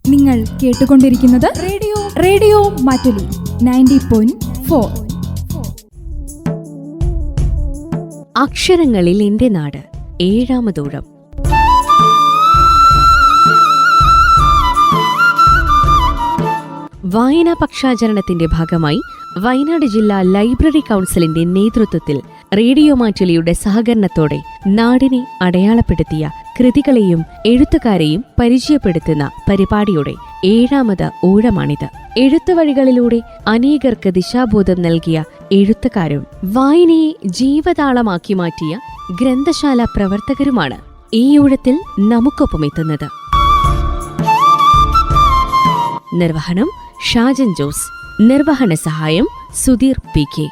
നിങ്ങൾ കേട്ടുകൊണ്ടിരിക്കുന്നത് റേഡിയോ മാറ്റുലി 90.4. അക്ഷരങ്ങളിൽ എന്റെ നാട് ഏഴാമതൂഴം. വായനാ പക്ഷാചരണത്തിന്റെ ഭാഗമായി വയനാട് ജില്ലാ ലൈബ്രറി കൗൺസിലിന്റെ നേതൃത്വത്തിൽ റേഡിയോ മാറ്റുലിയുടെ സഹകരണത്തോടെ നാടിനെ അടയാളപ്പെടുത്തിയ കൃതികളെയും എഴുത്തുകാരെയും പരിചയപ്പെടുത്തുന്ന പരിപാടിയുടെ ഏഴാമത് ഊഴമാണിത്. എഴുത്തുവഴികളിലൂടെ അനേകർക്ക് ദിശാബോധം നൽകിയ എഴുത്തുകാരും വായനയെ ജീവതാളമാക്കി മാറ്റിയ ഗ്രന്ഥശാല പ്രവർത്തകരുമാണ് ഈ ഊഴത്തിൽ നമുക്കൊപ്പം എത്തുന്നത്. നിർവഹണം ഷാജൻ ജോസ്. നിർവഹണ സഹായം സുധീർ പി കെ.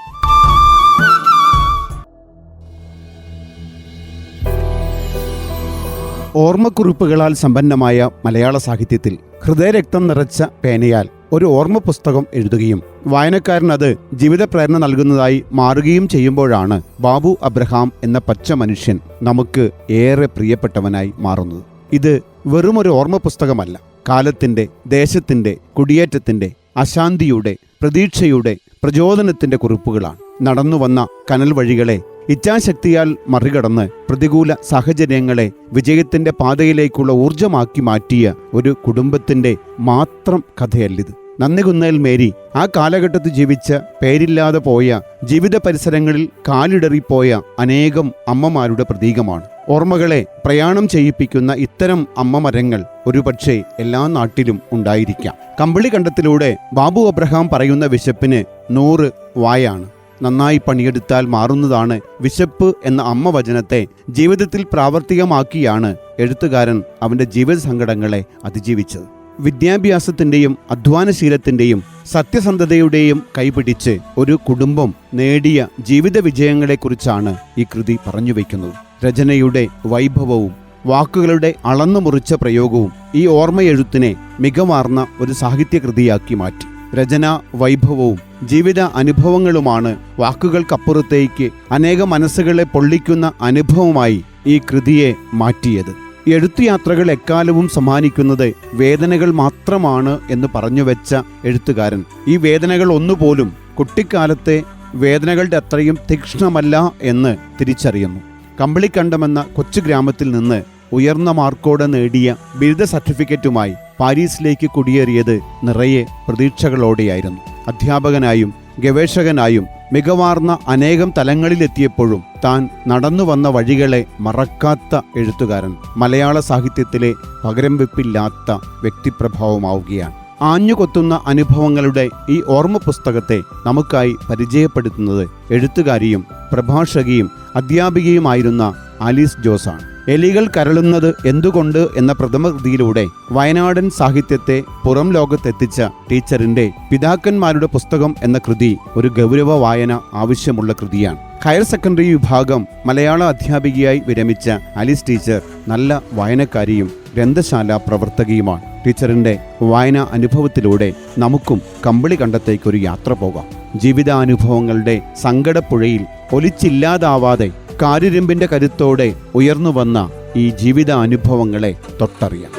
ഓർമ്മക്കുറിപ്പുകളാൽ സമ്പന്നമായ മലയാള സാഹിത്യത്തിൽ ഹൃദയരക്തം നിറച്ച പേനയാൽ ഒരു ഓർമ്മ പുസ്തകം എഴുതുകയും വായനക്കാരൻ അത് ജീവിത പ്രേരണ നൽകുന്നതായി മാറുകയും ചെയ്യുമ്പോഴാണ് ബാബു അബ്രഹാം എന്ന പച്ച മനുഷ്യൻ നമുക്ക് ഏറെ പ്രിയപ്പെട്ടവനായി മാറുന്നത്. ഇത് വെറുമൊരു ഓർമ്മ പുസ്തകമല്ല, കാലത്തിന്റെ, ദേശത്തിന്റെ, കുടിയേറ്റത്തിന്റെ, അശാന്തിയുടെ, പ്രതീക്ഷയുടെ, പ്രചോദനത്തിന്റെ കുറിപ്പുകളാണ്. നടന്നുവന്ന കനൽ വഴികളെ ഇച്ഛാശക്തിയാൽ മറികടന്ന് പ്രതികൂല സാഹചര്യങ്ങളെ വിജയത്തിന്റെ പാതയിലേക്കുള്ള ഊർജമാക്കി മാറ്റിയ ഒരു കുടുംബത്തിന്റെ മാത്രം കഥയല്ലിത്. നന്ദികുന്നേൽ മേരി ആ കാലഘട്ടത്തിൽ ജീവിച്ച, പേരില്ലാതെ പോയ, ജീവിത പരിസരങ്ങളിൽ കാലിടറിപ്പോയ അനേകം അമ്മമാരുടെ പ്രതീകമാണ്. ഓർമ്മകളെ പ്രയാണം ചെയ്യിപ്പിക്കുന്ന ഇത്തരം അമ്മമരങ്ങൾ ഒരുപക്ഷെ എല്ലാ നാട്ടിലും ഉണ്ടായിരിക്കാം. കമ്പിളികണ്ടത്തിലൂടെ ബാബു അബ്രഹാം പറയുന്ന വിശപ്പിന് 100 വായാണ്. നന്നായി പണിയെടുത്താൽ മാറുന്നതാണ് വിശപ്പ് എന്ന അമ്മ വചനത്തെ ജീവിതത്തിൽ പ്രാവർത്തികമാക്കിയാണ് എഴുത്തുകാരൻ അവൻ്റെ ജീവിത സങ്കടങ്ങളെ അതിജീവിച്ചത്. വിദ്യാഭ്യാസത്തിൻ്റെയും അധ്വാനശീലത്തിൻ്റെയും സത്യസന്ധതയുടെയും കൈപിടിച്ച് ഒരു കുടുംബം നേടിയ ജീവിത വിജയങ്ങളെക്കുറിച്ചാണ് ഈ കൃതി പറഞ്ഞുവെക്കുന്നത്. രചനയുടെ വൈഭവവും വാക്കുകളുടെ അളന്നു മുറിച്ച പ്രയോഗവും ഈ ഓർമ്മയെഴുത്തിനെ മികവാർന്ന ഒരു സാഹിത്യകൃതിയാക്കി മാറ്റി. രചനാ വൈഭവവും ജീവിത അനുഭവങ്ങളുമാണ് വാക്കുകൾക്കപ്പുറത്തേക്ക് അനേക മനസ്സുകളെ പൊള്ളിക്കുന്ന അനുഭവമായി ഈ കൃതിയെ മാറ്റിയത്. എഴുത്തുയാത്രകൾ എക്കാലവും സമ്മാനിക്കുന്നത് വേദനകൾ മാത്രമാണ് എന്ന് പറഞ്ഞുവെച്ച എഴുത്തുകാരൻ ഈ വേദനകൾ ഒന്നുപോലും കുട്ടിക്കാലത്തെ വേദനകളുടെ അത്രയും തീക്ഷ്ണമല്ല എന്ന് തിരിച്ചറിയുന്നു. കമ്പിളിക്കണ്ടമെന്ന കൊച്ചു ഗ്രാമത്തിൽ നിന്ന് ഉയർന്ന മാർക്കോടെ നേടിയ ബിരുദ സർട്ടിഫിക്കറ്റുമായി പാരീസിലേക്ക് കുടിയേറിയത് നിറയെ പ്രതീക്ഷകളോടെയായിരുന്നു. അധ്യാപകനായും ഗവേഷകനായും മികവാർന്ന അനേകം തലങ്ങളിലെത്തിയപ്പോഴും താൻ നടന്നു വന്ന വഴികളെ മറക്കാത്ത എഴുത്തുകാരൻ മലയാള സാഹിത്യത്തിലെ പകരം വെപ്പില്ലാത്ത വ്യക്തിപ്രഭാവമാവുകയാണ്. ആഞ്ഞുകൊത്തുന്ന അനുഭവങ്ങളുടെ ഈ ഓർമ്മ പുസ്തകത്തെ നമുക്കായി പരിചയപ്പെടുത്തുന്നത് എഴുത്തുകാരിയും പ്രഭാഷകയും അധ്യാപികയുമായിരുന്ന ആലീസ് ജോസാണ്. എലികൾ കരളുന്നത് എന്തുകൊണ്ട് എന്ന പ്രഥമ കൃതിയിലൂടെ വയനാടൻ സാഹിത്യത്തെ പുറം ലോകത്തെത്തിച്ച ടീച്ചറിന്റെ പിതാക്കന്മാരുടെ പുസ്തകം എന്ന കൃതി ഒരു ഗൗരവ വായന ആവശ്യമുള്ള കൃതിയാണ്. ഹയർ സെക്കൻഡറി വിഭാഗം മലയാള അധ്യാപികയായി വിരമിച്ച ആലീസ് ടീച്ചർ നല്ല വായനക്കാരിയും ഗ്രന്ഥശാല പ്രവർത്തകയുമാണ്. ടീച്ചറിന്റെ വായനാ അനുഭവത്തിലൂടെ നമുക്കും കമ്പിളികണ്ടത്തേക്കൊരു യാത്ര പോകാം. ജീവിതാനുഭവങ്ങളുടെ സങ്കടപ്പുഴയിൽ ഒലിച്ചില്ലാതാവാതെ കാരിരുമ്പിന്റെ കരുത്തോടെ ഉയർന്നു വന്ന ഈ ജീവിതാനുഭവങ്ങളെ തൊട്ടറിയാം.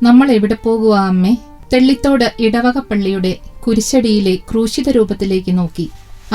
നമ്മൾ എവിടെ പോകുക അമ്മേ? തെള്ളിത്തോട് ഇടവകപ്പള്ളിയുടെ കുരിശടിയിലെ ക്രൂശിത രൂപത്തിലേക്ക് നോക്കി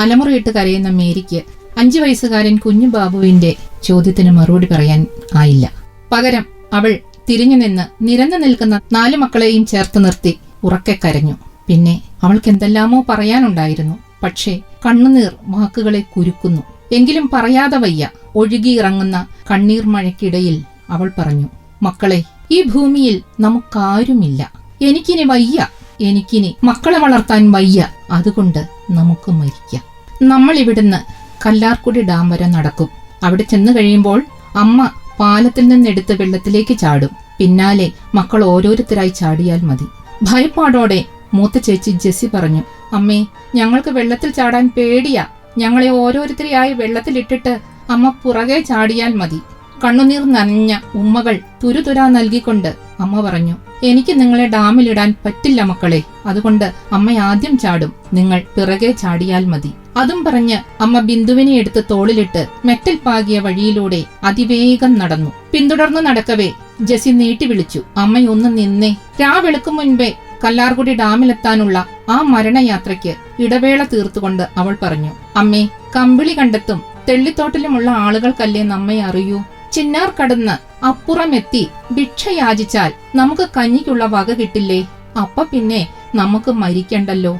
അലമുറയിട്ട് കരയുന്ന മേരിക്ക് 5 വയസ്സുകാരൻ കുഞ്ഞു ബാബുവിന്റെ ചോദ്യത്തിന് മറുപടി പറയാൻ ആയില്ല. പകരം അവൾ തിരിഞ്ഞു നിന്ന് നിരന്നു നിൽക്കുന്ന 4 മക്കളെയും ചേർത്ത് നിർത്തി ഉറക്കെ കരഞ്ഞു. പിന്നെ അവൾക്ക് എന്തെല്ലാമോ പറയാനുണ്ടായിരുന്നു. പക്ഷേ കണ്ണുനീർ വാക്കുകളെ കുരുക്കുന്നു. എങ്കിലും പറയാതെ വയ്യ. ഒഴുകിയിറങ്ങുന്ന കണ്ണീർ മഴയ്ക്കിടയിൽ അവൾ പറഞ്ഞു, മക്കളെ, ഈ ഭൂമിയിൽ നമുക്കാരുമില്ല. എനിക്കിനി വയ്യ. എനിക്കിനി മക്കളെ വളർത്താൻ വയ്യ. അതുകൊണ്ട് നമുക്ക് മരിക്കാം. നമ്മൾ ഇവിടുന്ന് കല്ലാർക്കുടി ഡാം വരെ നടക്കും. അവിടെ ചെന്നു കഴിയുമ്പോൾ അമ്മ പാലത്തിൽ നിന്നെടുത്ത് വെള്ളത്തിലേക്ക് ചാടും. പിന്നാലെ മക്കൾ ഓരോരുത്തരായി ചാടിയാൽ മതി. ഭയപ്പാടോടെ മൂത്ത ചേച്ചി ജെസ്സി പറഞ്ഞു, അമ്മേ, ഞങ്ങൾക്ക് വെള്ളത്തിൽ ചാടാൻ പേടിയാ. ഞങ്ങളെ ഓരോരുത്തരെയായി വെള്ളത്തിലിട്ടിട്ട് അമ്മ പുറകെ ചാടിയാൽ മതി. കണ്ണുനീർ നനഞ്ഞ ഉമ്മകൾ തുരുതുരാ നൽകിക്കൊണ്ട് അമ്മ പറഞ്ഞു, എനിക്ക് നിങ്ങളെ ഡാമിലിടാൻ പറ്റില്ല മക്കളെ. അതുകൊണ്ട് അമ്മ ആദ്യം ചാടും, നിങ്ങൾ പിറകെ ചാടിയാൽ മതി. അതും പറഞ്ഞ് അമ്മ ബിന്ദുവിനെ എടുത്ത് തോളിലിട്ട് മെറ്റൽ പാകിയ വഴിയിലൂടെ അതിവേഗം നടന്നു. പിന്തുടർന്നു നടക്കവേ ജെസി നീട്ടി വിളിച്ചു. അമ്മയൊന്ന് നിന്നേ. രാവെളുക്കും മുൻപേ കല്ലാർകുടി ഡാമിലെത്താനുള്ള ആ മരണയാത്രയ്ക്ക് ഇടവേള തീർത്തുകൊണ്ട് അവൾ പറഞ്ഞു, അമ്മേ, കമ്പിളി കണ്ടത്തും തെള്ളിത്തോട്ടിലുമുള്ള ആളുകൾക്കല്ലേ നമ്മെ അറിയൂ. ചിന്നാർ കടന്ന് അപ്പുറമെത്തി ഭിക്ഷ യാചിച്ചാൽ നമുക്ക് കഞ്ഞിക്കുള്ള വക കിട്ടില്ലേ? അപ്പ പിന്നെ നമുക്ക് മരിക്കണ്ടല്ലോ.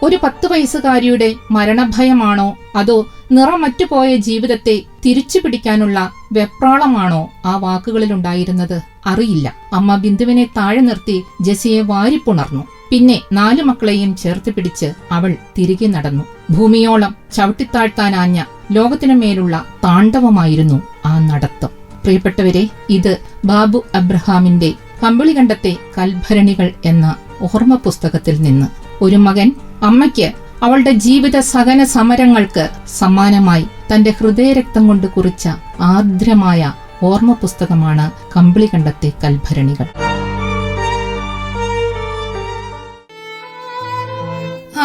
ഒരു 10 വയസ്സുകാരിയുടെ മരണഭയമാണോ അതോ നിറമറ്റുപോയ ജീവിതത്തെ തിരിച്ചു പിടിക്കാനുള്ള വെപ്രാളമാണോ ആ വാക്കുകളിലുണ്ടായിരുന്നത്? അറിയില്ല. അമ്മ ബിന്ദുവിനെ താഴെ നിർത്തി ജെസിയെ വാരിപ്പുണർന്നു. പിന്നെ 4 മക്കളെയും ചേർത്ത് പിടിച്ച് അവൾ തിരികെ നടന്നു. ഭൂമിയോളം ചവിട്ടിത്താഴ്ത്താനാഞ്ഞ ലോകത്തിനു മേലുള്ള താണ്ഡവമായിരുന്നു ആ നടത്തം. പ്രിയപ്പെട്ടവരെ, ഇത് ബാബു അബ്രഹാമിന്റെ കമ്പിളികണ്ടത്തെ കൽഭരണികൾ എന്ന ഓർമ്മ പുസ്തകത്തിൽ നിന്ന്. ഒരു മകൻ അമ്മയ്ക്ക് അവളുടെ ജീവിത സഹന സമരങ്ങൾക്ക് സമ്മാനമായി തന്റെ ഹൃദയരക്തം കൊണ്ട് കുറിച്ച ആർദ്രമായ ഓർമ്മ പുസ്തകമാണ് കമ്പിളികണ്ടത്തെ കൽഭരണികൾ.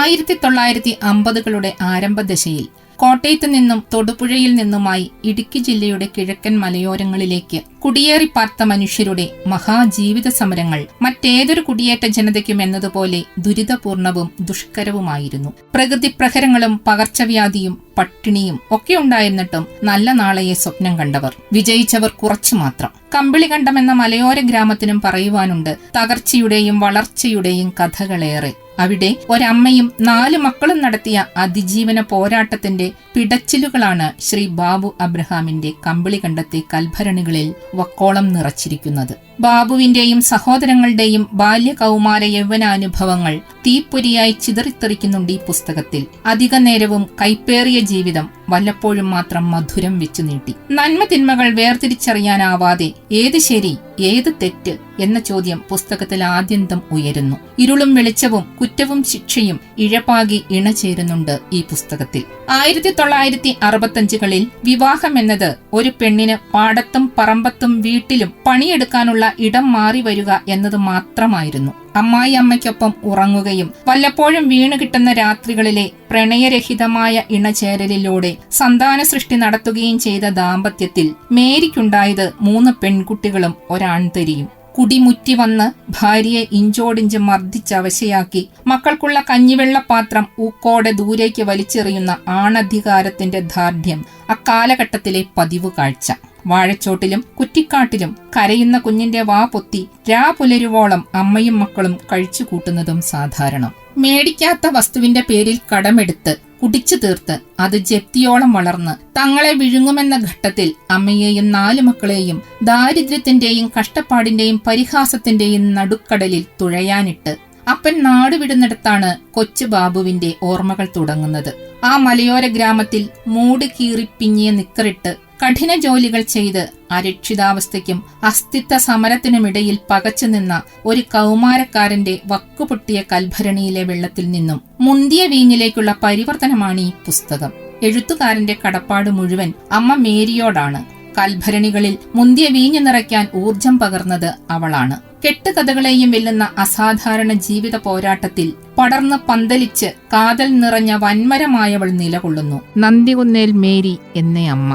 1950കളുടെ ആരംഭദശയിൽ കോട്ടയത്ത് നിന്നും തൊടുപുഴയിൽ നിന്നുമായി ഇടുക്കി ജില്ലയുടെ കിഴക്കൻ മലയോരങ്ങളിലേക്ക് കുടിയേറിപ്പാർത്ത മനുഷ്യരുടെ മഹാജീവിത സമരങ്ങൾ മറ്റേതൊരു കുടിയേറ്റ ജനതയ്ക്കും എന്നതുപോലെ ദുരിതപൂർണവും ദുഷ്കരവുമായിരുന്നു. പ്രകൃതിപ്രഹരങ്ങളും പകർച്ചവ്യാധിയും പട്ടിണിയും ഒക്കെ ഉണ്ടായിരുന്നിട്ടും നല്ല നാളെയെ സ്വപ്നം കണ്ടവർ, വിജയിച്ചവർ കുറച്ചു മാത്രം. കമ്പിളികണ്ടം എന്ന മലയോര ഗ്രാമത്തിനും പറയുവാനുണ്ട് തകർച്ചയുടെയും വളർച്ചയുടെയും കഥകളേറെ. അവിടെ ഒരമ്മയും 4 മക്കളും നടത്തിയ അതിജീവന പോരാട്ടത്തിന്റെ പിടച്ചിലുകളാണ് ശ്രീ ബാബു അബ്രഹാമിന്റെ കമ്പിളികണ്ടത്തെ കൽഭരണികളിൽ വക്കോളം നിറച്ചിരിക്കുന്നത്. ബാബുവിന്റെയും സഹോദരങ്ങളുടെയും ബാല്യ കൗമാര യൗവനാനുഭവങ്ങൾ തീപ്പൊരിയായി ചിതറിത്തെറിക്കുന്നുണ്ട് ഈ പുസ്തകത്തിൽ. അധിക നേരവും കൈപ്പേറിയ ജീവിതം വല്ലപ്പോഴും മാത്രം മധുരം വെച്ചു നീട്ടി. നന്മ തിന്മകൾ വേർതിരിച്ചറിയാനാവാതെ ഏത് ശരി ഏത് തെറ്റ് എന്ന ചോദ്യം പുസ്തകത്തിൽ ആദ്യന്തം ഉയരുന്നു. ഇരുളും വെളിച്ചവും കുറ്റവും ശിക്ഷയും ഇഴപാകി ഇണചേരുന്നുണ്ട് ഈ പുസ്തകത്തിൽ. 1965കളിൽ വിവാഹം എന്നത് ഒരു പെണ്ണിന് പാടത്തും പറമ്പത്തും വീട്ടിലും പണിയെടുക്കാനുള്ള ഇടം മാറി വരിക എന്നത് മാത്രമായിരുന്നു. അമ്മായി അമ്മയ്ക്കൊപ്പം ഉറങ്ങുകയും വല്ലപ്പോഴും വീണു കിട്ടുന്ന രാത്രികളിലെ പ്രണയരഹിതമായ ഇണചേരലിലൂടെ സന്താന സൃഷ്ടി നടത്തുകയും ചെയ്ത ദാമ്പത്യത്തിൽ മേരിക്കുണ്ടായത് 3 പെൺകുട്ടികളും ഒരാൺതരിയും. കുടിമുറ്റി വന്ന് ഭാര്യയെ ഇഞ്ചോടിഞ്ച് മർദ്ദിച്ചവശയാക്കി മക്കൾക്കുള്ള കഞ്ഞിവെള്ളപ്പാത്രം ഊക്കോടെ ദൂരേക്ക് വലിച്ചെറിയുന്ന ആണധികാരത്തിന്റെ ദാർഢ്യം അക്കാലഘട്ടത്തിലെ പതിവ് കാഴ്ച. വാഴച്ചോട്ടിലും കുറ്റിക്കാട്ടിലും കരയുന്ന കുഞ്ഞിന്റെ വാ പൊത്തി രാപുലരുവോളം അമ്മയും മക്കളും കഴിച്ചു കൂട്ടുന്നതും സാധാരണം. മേടിക്കാത്ത വസ്തുവിന്റെ പേരിൽ കടമെടുത്ത് കുടിച്ചു തീർത്ത് അത് ജപ്തിയോളം വളർന്ന് തങ്ങളെ വിഴുങ്ങുമെന്ന ഘട്ടത്തിൽ അമ്മയെയും 4 മക്കളെയും ദാരിദ്ര്യത്തിന്റെയും കഷ്ടപ്പാടിന്റെയും പരിഹാസത്തിന്റെയും നടുക്കടലിൽ തുഴയാനിട്ട് അപ്പൻ നാടുവിടുന്നിടത്താണ് കൊച്ചു ബാബുവിന്റെ ഓർമ്മകൾ തുടങ്ങുന്നത്. ആ മലയോര ഗ്രാമത്തിൽ മൂട് കീറിപ്പിഞ്ഞിയ നിക്കറിട്ട് കഠിന ജോലികൾ ചെയ്ത് അരക്ഷിതാവസ്ഥയ്ക്കും അസ്തിത്വ സമരത്തിനുമിടയിൽ പകച്ചു നിന്ന ഒരു കൗമാരക്കാരന്റെ വക്കുപൊട്ടിയ കൽഭരണിയിലെ വെള്ളത്തിൽ നിന്നും മുന്തിയ വീഞ്ഞിലേക്കുള്ള പരിവർത്തനമാണ് ഈ പുസ്തകം. എഴുത്തുകാരന്റെ കടപ്പാട് മുഴുവൻ അമ്മ മേരിയോടാണ്. കൽഭരണികളിൽ മുന്തിയ വീഞ്ഞു നിറയ്ക്കാൻ ഊർജം പകർന്നത് അവളാണ്. കെട്ടുകഥകളെയും വെല്ലുന്ന അസാധാരണ ജീവിത പോരാട്ടത്തിൽ പടർന്ന് പന്തലിച്ച് കാതൽ നിറഞ്ഞ വൻമരമായവൾ നിലകൊള്ളുന്നു. നന്ദികുന്നേൽ മേരി എന്ന അമ്മ.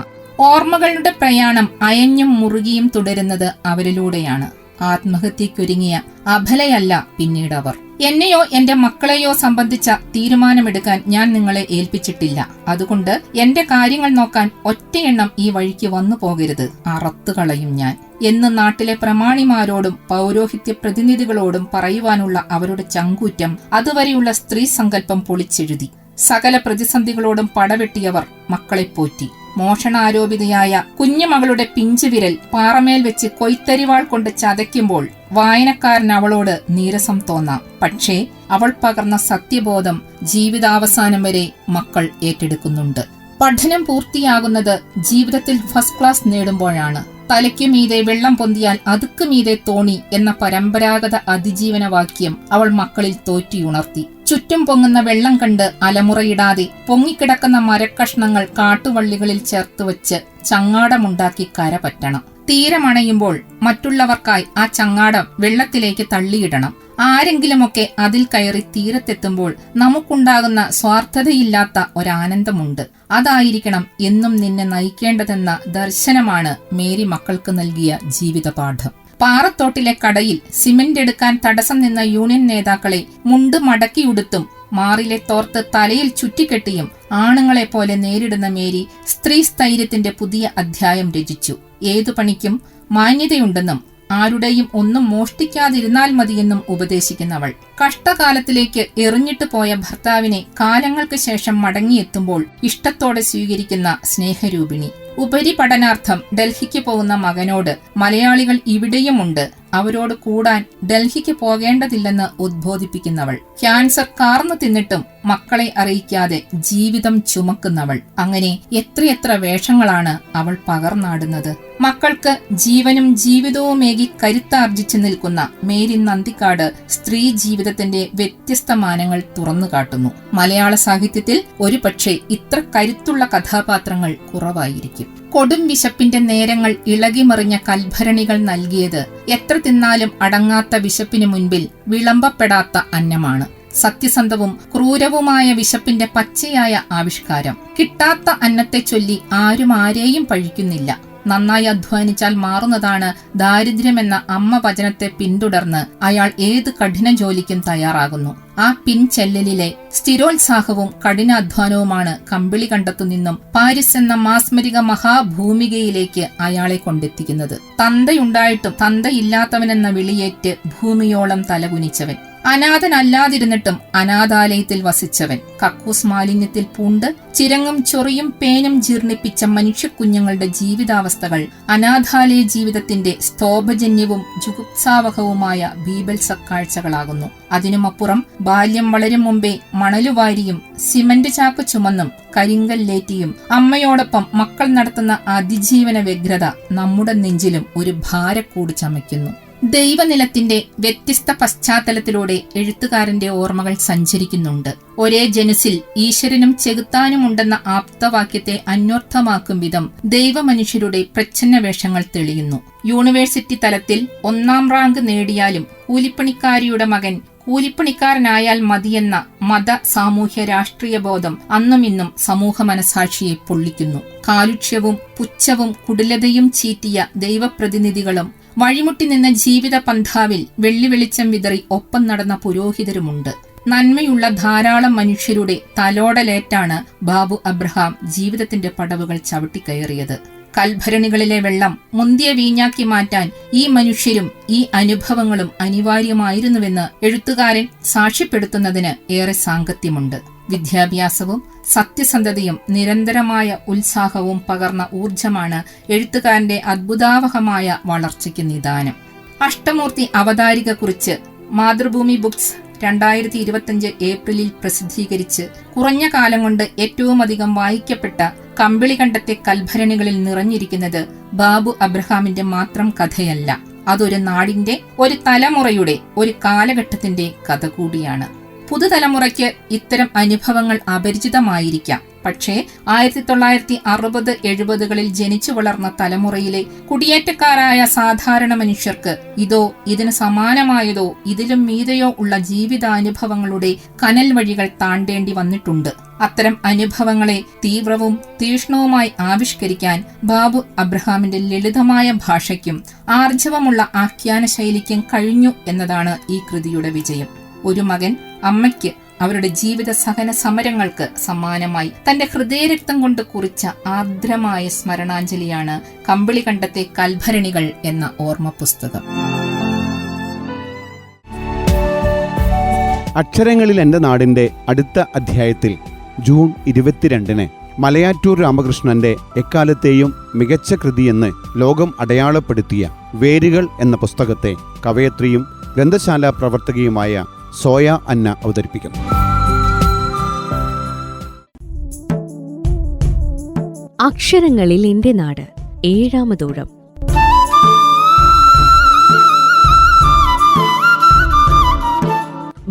ഓർമ്മകളുടെ പ്രയാണം അയഞ്ഞും മുറുകിയും തുടരുന്നത് അവരിലൂടെയാണ്. ആത്മഹത്യക്കൊരുങ്ങിയ അബലയല്ല പിന്നീടവർ. എന്നെയോ എന്റെ മക്കളെയോ സംബന്ധിച്ച തീരുമാനമെടുക്കാൻ ഞാൻ നിങ്ങളെ ഏൽപ്പിച്ചിട്ടില്ല. അതുകൊണ്ട് എന്റെ കാര്യങ്ങൾ നോക്കാൻ ഒറ്റയെണ്ണം ഈ വഴിക്ക് വന്നു പോകരുത്, അറത്തുകളയും ഞാൻ എന്ന് നാട്ടിലെ പ്രമാണിമാരോടും പൗരോഹിത്യ പ്രതിനിധികളോടും പറയുവാനുള്ള അവരുടെ ചങ്കൂറ്റം അതുവരെയുള്ള സ്ത്രീ സങ്കല്പം പൊളിച്ചെഴുതി. സകല പ്രതിസന്ധികളോടും പടവെട്ടിയവർ മക്കളെ പോറ്റി. മോഷണാരോപിതയായ കുഞ്ഞുമകളുടെ പിഞ്ചുവിരൽ പാറമേൽ വെച്ച് കൊയ്ത്തരിവാൾ കൊണ്ട് ചതയ്ക്കുമ്പോൾ വായനക്കാരൻ അവളോട് നീരസം തോന്നാം. പക്ഷേ അവൾ പകർന്ന സത്യബോധം ജീവിതാവസാനം വരെ മക്കൾ ഏറ്റെടുക്കുന്നുണ്ട്. പഠനം പൂർത്തിയാകുന്നത് ജീവിതത്തിൽ ഫസ്റ്റ് ക്ലാസ് നേടുമ്പോഴാണ്. തലയ്ക്കു മീതെ വെള്ളം പൊന്തിയാൽ അതുക്കു മീതെ തോണി എന്ന പരമ്പരാഗത അതിജീവന വാക്യം അവൾ മക്കളിൽ തോറ്റിയുണർത്തി. ചുറ്റും പൊങ്ങുന്ന വെള്ളം കണ്ട് അലമുറയിടാതെ പൊങ്ങിക്കിടക്കുന്ന മരക്കഷ്ണങ്ങൾ കാട്ടുവള്ളികളിൽ ചേർത്തുവച്ച് ചങ്ങാടമുണ്ടാക്കി കര പറ്റണം. തീരമണയുമ്പോൾ മറ്റുള്ളവർക്കായി ആ ചങ്ങാടം വെള്ളത്തിലേക്ക് തള്ളിയിടണം. ആരെങ്കിലുമൊക്കെ അതിൽ കയറി തീരത്തെത്തുമ്പോൾ നമുക്കുണ്ടാകുന്ന സ്വാർത്ഥതയില്ലാത്ത ഒരാനന്ദമുണ്ട്. അതായിരിക്കണം എന്നും നിന്നെ നയിക്കേണ്ടതെന്ന ദർശനമാണ് മേരി മക്കൾക്ക് നൽകിയ ജീവിതപാഠം. പാറത്തോട്ടിലെ കടയിൽ സിമന്റ് എടുക്കാൻ തടസ്സം നിന്ന യൂണിയൻ നേതാക്കളെ മുണ്ട് മടക്കിയുടുത്തും മാറിലെ തോർത്ത് തലയിൽ ചുറ്റിക്കെട്ടിയും ആണുങ്ങളെപ്പോലെ നേരിടുന്ന മേരി സ്ത്രീ സ്ഥൈര്യത്തിന്റെ പുതിയ അധ്യായം രചിച്ചു. ഏതു പണിക്കും മാന്യതയുണ്ടെന്നും ആരുടെയും ഒന്നും മോഷ്ടിക്കാതിരുന്നാൽ മതിയെന്നും ഉപദേശിക്കുന്നവൾ കഷ്ടകാലത്തിലേക്ക് എറിഞ്ഞിട്ട് പോയ ഭർത്താവിനെ കാലങ്ങൾക്ക് ശേഷം മടങ്ങിയെത്തുമ്പോൾ ഇഷ്ടത്തോടെ സ്വീകരിക്കുന്ന സ്നേഹരൂപിണി. ഉപരിപഠനാർത്ഥം ഡൽഹിക്ക് പോകുന്ന മകനോട് മലയാളികൾ ഇവിടെയുമുണ്ട്, അവരോട് കൂടാൻ ഡൽഹിക്ക് പോകേണ്ടതില്ലെന്ന് ഉദ്ബോധിപ്പിക്കുന്നവൾ. ക്യാൻസർ കാർന്നു തിന്നിട്ടും മക്കളെ അറിയിക്കാതെ ജീവിതം ചുമക്കുന്നവൾ. അങ്ങനെ എത്രയെത്ര വേഷങ്ങളാണ് അവൾ പകർന്നാടുന്നത്. മക്കൾക്ക് ജീവനും ജീവിതവുമേകി കരുത്താർജിച്ചു നിൽക്കുന്ന മേരി നന്ദിക്കാട് സ്ത്രീ ജീവിതത്തിന്റെ വ്യത്യസ്ത മാനങ്ങൾ തുറന്നുകാട്ടുന്നു. മലയാള സാഹിത്യത്തിൽ ഒരുപക്ഷെ ഇത്ര കരുത്തുള്ള കഥാപാത്രങ്ങൾ കുറവായിരിക്കും. കൊടും വിശപ്പിന്റെ നേരങ്ങൾ ഇളകിമറിഞ്ഞ കൽഭരണികൾ നൽകിയത് എത്ര തിന്നാലും അടങ്ങാത്ത വിശപ്പിന് മുൻപിൽ വിളമ്പപ്പെടാത്ത അന്നമാണ്. സത്യസന്ധവും ക്രൂരവുമായ വിശപ്പിന്റെ പച്ചയായ ആവിഷ്കാരം. കിട്ടാത്ത അന്നത്തെ ചൊല്ലി ആരും ആരെയും പഴിക്കുന്നില്ല. നന്നായി അധ്വാനിച്ചാൽ മാറുന്നതാണ് ദാരിദ്ര്യമെന്ന അമ്മ വചനത്തെ പിന്തുടർന്ന് അയാൾ ഏത് കഠിന ജോലിക്കും തയ്യാറാകുന്നു. ആ പിൻചെല്ലലിലെ സ്ഥിരോത്സാഹവും കഠിനാധ്വാനവുമാണ് കമ്പിളി കണ്ടത്തുനിന്നും പാരിസ് എന്ന മാസ്മരിക മഹാഭൂമികയിലേക്ക് അയാളെ കൊണ്ടെത്തിക്കുന്നത്. തന്തയുണ്ടായിട്ടും തന്തയില്ലാത്തവനെന്ന വിളിയേറ്റ് ഭൂമിയോളം തലകുനിച്ചവൻ, അനാഥനല്ലാതിരുന്നിട്ടും അനാഥാലയത്തിൽ വസിച്ചവൻ, കക്കൂസ് മാലിന്യത്തിൽ പൂണ്ട് ചിരങ്ങും ചൊറിയും പേനും ജീർണിപ്പിച്ച മനുഷ്യക്കുഞ്ഞുങ്ങളുടെ ജീവിതാവസ്ഥകൾ അനാഥാലയ ജീവിതത്തിന്റെ സ്തോഭജന്യവും ജുഗുപ്സാവഹവുമായ ബീഭത്സ കാഴ്ചകളാകുന്നു. അതിനുമപ്പുറം ബാല്യം വളരും മുമ്പേ മണലുവാരിയും സിമന്റ് ചാക്ക് ചുമന്നും കരിങ്കല്ലേറ്റിയും അമ്മയോടൊപ്പം മക്കൾ നടത്തുന്ന അതിജീവന വ്യഗ്രത നമ്മുടെ നെഞ്ചിലും ഒരു ഭാരക്കൂട് ചമയ്ക്കുന്നു. ദൈവനിലത്തിന്റെ വ്യത്യസ്ത പശ്ചാത്തലത്തിലൂടെ എഴുത്തുകാരന്റെ ഓർമ്മകൾ സഞ്ചരിക്കുന്നുണ്ട്. ഒരേ ജനുസിൽ ഈശ്വരനും ചെകുത്താനുമുണ്ടെന്ന ആപ്തവാക്യത്തെ അന്വർത്ഥമാക്കും വിധം ദൈവമനുഷ്യരുടെ പ്രച്ഛന്ന വേഷങ്ങൾ തെളിയുന്നു. യൂണിവേഴ്സിറ്റി തലത്തിൽ 1ാം റാങ്ക് നേടിയാലും കൂലിപ്പണിക്കാരിയുടെ മകൻ കൂലിപ്പണിക്കാരനായാൽ മതിയെന്ന മത സാമൂഹ്യ രാഷ്ട്രീയ ബോധം അന്നും ഇന്നും സമൂഹ മനസാക്ഷിയെ പൊള്ളിക്കുന്നു. കാലുഷ്യവും പുച്ഛവും കുടിലതയും ചീറ്റിയ ദൈവപ്രതിനിധികളും വഴിമുട്ടി നിന്ന ജീവിത പന്ഥാവിൽ വെള്ളിവെളിച്ചം വിതറി ഒപ്പം നടന്ന പുരോഹിതരുമുണ്ട്. നന്മയുള്ള ധാരാളം മനുഷ്യരുടെ തലോടലേറ്റാണ് ബാബു അബ്രഹാം ജീവിതത്തിന്റെ പടവുകൾ ചവിട്ടിക്കയറിയത്. കൽഭരണികളിലെ വെള്ളം മുന്തിയ വീഞ്ഞാക്കി മാറ്റാൻ ഈ മനുഷ്യരും ഈ അനുഭവങ്ങളും അനിവാര്യമായിരുന്നുവെന്ന് എഴുത്തുകാരൻ സാക്ഷ്യപ്പെടുത്തുന്നതിന് ഏറെ സാങ്കത്യമുണ്ട്. വിദ്യാഭ്യാസവും സത്യസന്ധതയും നിരന്തരമായ ഉത്സാഹവും പകർന്ന ഊർജമാണ് എഴുത്തുകാരന്റെ അദ്ഭുതാവഹമായ വളർച്ചയ്ക്ക് നിദാനം. അഷ്ടമൂർത്തി അവതാരിക കുറിച്ച് മാതൃഭൂമി ബുക്സ് 2025 ഏപ്രിലിൽ പ്രസിദ്ധീകരിച്ച് കുറഞ്ഞ കാലം കൊണ്ട് ഏറ്റവുമധികം വായിക്കപ്പെട്ട കമ്പിളികണ്ടത്തെ കൽഭരണികളിൽ നിറഞ്ഞിരിക്കുന്നത് ബാബു അബ്രഹാമിന്റെ മാത്രം കഥയല്ല. അതൊരു നാടിന്റെ, ഒരു തലമുറയുടെ, ഒരു കാലഘട്ടത്തിന്റെ കഥ കൂടിയാണ്. പുതുതലമുറയ്ക്ക് ഇത്തരം അനുഭവങ്ങൾ അപരിചിതമായിരിക്കാം. പക്ഷേ 1960-70കളിൽ ജനിച്ചു വളർന്ന തലമുറയിലെ കുടിയേറ്റക്കാരായ സാധാരണ മനുഷ്യർക്ക് ഇതോ ഇതിന് സമാനമായതോ ഇതിലും മീതെയോ ഉള്ള ജീവിതാനുഭവങ്ങളുടെ കനൽ വഴികൾ താണ്ടേണ്ടി വന്നിട്ടുണ്ട്. അത്തരം അനുഭവങ്ങളെ തീവ്രവും തീക്ഷ്ണവുമായി ആവിഷ്കരിക്കാൻ ബാബു അബ്രഹാമിന്റെ ലളിതമായ ഭാഷയ്ക്കും ആർജവമുള്ള ആഖ്യാന ശൈലിക്കും കഴിഞ്ഞു എന്നതാണ് ഈ കൃതിയുടെ വിജയം. ഒരു മകൻ അമ്മയ്ക്ക് അവരുടെ ജീവിത സഹന സമരങ്ങൾക്ക് സമ്മാനമായി തന്റെ ഹൃദയരക്തം കൊണ്ട് കുറിച്ച ആർദ്രമായ സ്മരണാഞ്ജലിയാണ് കമ്പിളികണ്ടത്തെ കൽഭരണികൾ എന്ന ഓർമ്മ പുസ്തകം. അക്ഷരങ്ങളിൽ എൻ്റെ നാടിൻ്റെ അടുത്ത അധ്യായത്തിൽ ജൂൺ 22-ന് മലയാറ്റൂർ രാമകൃഷ്ണന്റെ എക്കാലത്തെയും മികച്ച കൃതിയെന്ന് ലോകം അടയാളപ്പെടുത്തിയ വേരുകൾ എന്ന പുസ്തകത്തെ കവയത്രിയും ഗ്രന്ഥശാല പ്രവർത്തകയുമായ സോയ അന്ന അവതരിപ്പിക്കുന്നു. അക്ഷരങ്ങളിൽ എന്റെ നാട് 7ാമതൂഴം.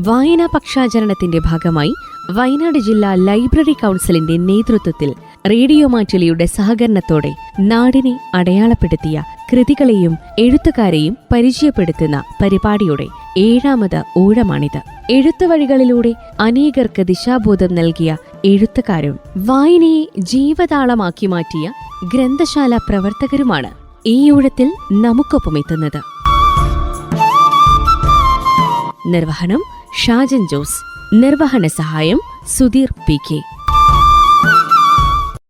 വായനാ പക്ഷാചരണത്തിന്റെ ഭാഗമായി വയനാട് ജില്ലാ ലൈബ്രറി കൗൺസിലിന്റെ നേതൃത്വത്തിൽ റേഡിയോ മാറ്റുലിയുടെ സഹകരണത്തോടെ നാടിനെ അടയാളപ്പെടുത്തിയ കൃതികളെയും എഴുത്തുകാരെയും പരിചയപ്പെടുത്തുന്ന പരിപാടിയുടെ 7ാമത് ഊഴമാണിത്. എഴുത്തുവഴികളിലൂടെ അനേകർക്ക് ദിശാബോധം നൽകിയ എഴുത്തുകാരും വായനയെ ജീവതാളമാക്കി മാറ്റിയ ഗ്രന്ഥശാല പ്രവർത്തകരുമാണ് ഈ ഊഴത്തിൽ നമുക്കൊപ്പം എത്തുന്നത്. നിർവഹണം ഷാജൻ ജോസ്. നിർവഹണ സഹായം സുധീർ പി കെ.